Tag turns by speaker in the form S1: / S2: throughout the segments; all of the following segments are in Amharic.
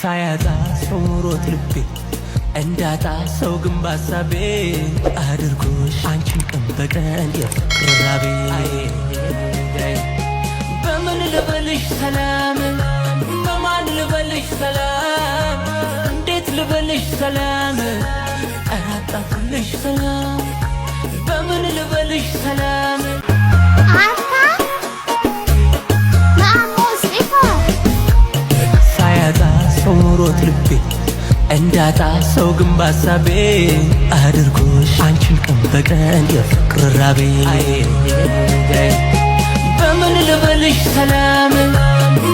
S1: ሳያጣ ሰው ኑሮት ልቤ እንዳጣ ሰው ግን ባሳቤ አድርጎሽ አንቺን ቀን በቀን የፍቅር ራቤ በምን ልበልሽ ሰላም በማን ልበልሽ ሰላም እንዴት ልበልሽ ሰላም አጣሁልሽ ሰላም በምን ልበልሽ ሰላም ሳያጣ ሰው ኑሮት ልቤ እንዳጣ ሰው ግን ባሳቤ አድርጎሽ አንቺን ቀን በቀን የፍቅር ራቤ በምን ልበልሽ ሰላም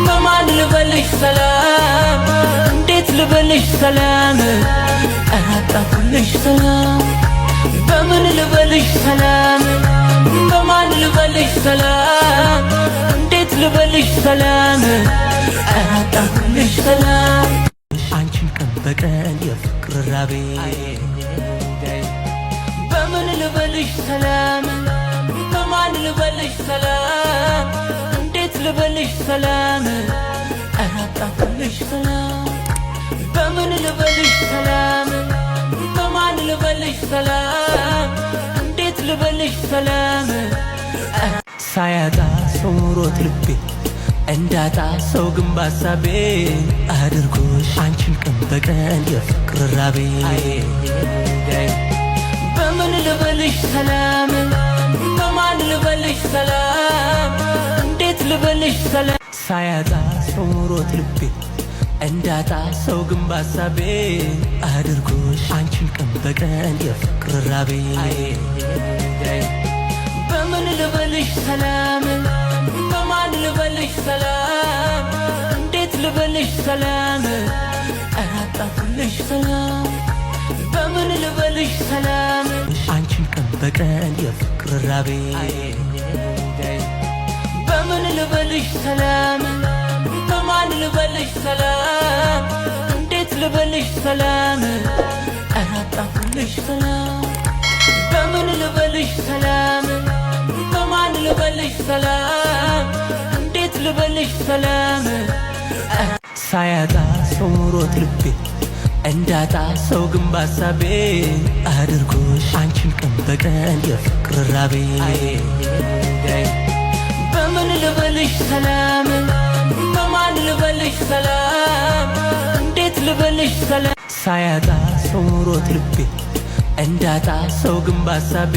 S1: በማን ልበልሽ ሰላም እንዴት ልበልሽ ሰላም አጣሁልሽ ሰላም በምን ልበልሽ ሰላም በማን ልበልሽ ሰላም እንዴት ልበልሽ ሰላም አጣሁልሽ ሰላም አንቺን ቀን በቀን የፍቅር ራቤ በምን ልበልሽ ሰላም በማን ልበልሽ ሰላም እንዴት ልበልሽ ሰላም አጣሁልሽ ሰላም በምን ልበልሽ ሰላም በማን ልበልሽ ሰላም እንዴት ልበልሽ ሰላም ሳያጣ ሰው ኑሮት ልቤ እንዳጣ ሰው ግን ባሳቤ አድርጎሽ አንቺን ቀን በቀን የፍቅር ራቤ በምን ልበልሽ ሰላም በማን ልበልሽ ሰላም እንዴት ልበልሽ ሰላም ሳያጣ ሰው ኑሮት ልቤ እንዳጣ ሰው ግን ባሳቤ አድርጎሽ አንቺን ቀን በቀን የፍቅር ራቤ በምን ልበልሽ ሰላም በማን ልበልሽ ሰላም እንዴት ልበልሽ ሰላም አጣሁልሽ ሰላም በምን ልበልሽ ሰላም አንቺን ቀን በቀን የፍቅር ራቤ በምን ልበልሽ ሰላም በማን ልበልሽ ሰላም እንዴት ልበልሽ ሰላም አጣሁልሽ ሰላም በምን ልበልሽ ሰላም በማን ልበልሽ ሰላም እንዴት ልበልሽ ሰላም ሳያጣ ሰው ኑሮት ልቤ እንዳጣ ሰው ግን ባሳቤ አድርጎሽ አንቺን ቀን በቀን የፍቅር ራቤ በምን ልበልሽ ሰላም በማን ልበልሽ ሰላም እንዴት ልበልሽ ሰላም ሳያጣ ሰው ኑሮት ልቤ እንዳጣ ሰው ግን ባሳቤ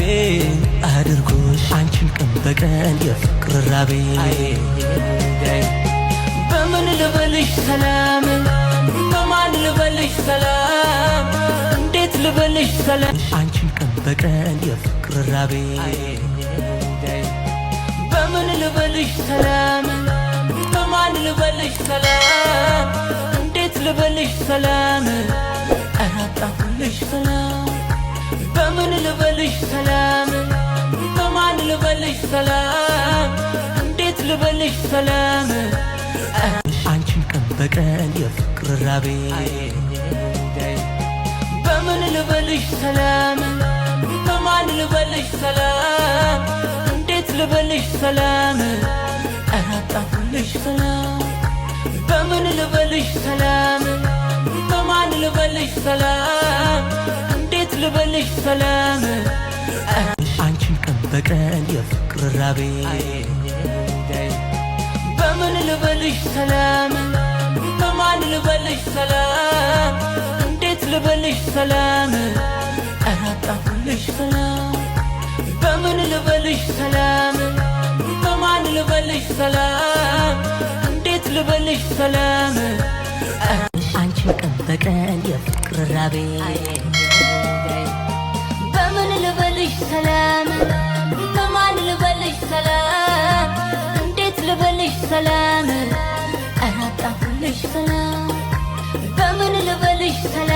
S1: አድርጎሽ አንቺን ቀን በቀን የፍቅር ራቤ በምን ልበልሽ ሰላም በማን ልበልሽ ሰላም እንዴት ልበልሽ ሰላም አንቺን ቀን በቀን የፍቅር ራቤ በምን ልበልሽ ሰላም በማን ልበልሽ ሰላም እንዴት ልበልሽ ሰላም አጣሁልሽ ሰላም በምን ልበልሽ ሰላም በማን ልበልሽ ሰላም እንዴት ልበልሽ ሰላም አንቺን ቀን በቀን የፍቅር ራቤ በምን ልበልሽ ሰላም በማን ልበልሽ ሰላም እንዴት ልበልሽ ሰላም አጣሁልሽ ሰላም በምን ልበልሽ ሰላም በማን ልበልሽ ሰላም እንዴት ልበልሽ ሰላም አንቺን ቀን በቀን የፍቅር ራቤ በምን ልበልሽ ሰላም በማን ልበልሽ ሰላም እንዴት ልበልሽ ሰላም አጣሁልሽ ሰላም በምን ልበልሽ ሰላም በማን ልበልሽ ሰላም እንዴት ልበልሽ ሰላም አንቺን ቀን በቀን የፍቅር ራቤ በምን ልበልሽ ሰላም በማን ልበልሽ ሰላም እንዴት ልበልሽ ሰላም አጣሁልሽ ሰላም በምን ልበልሽ ሰላም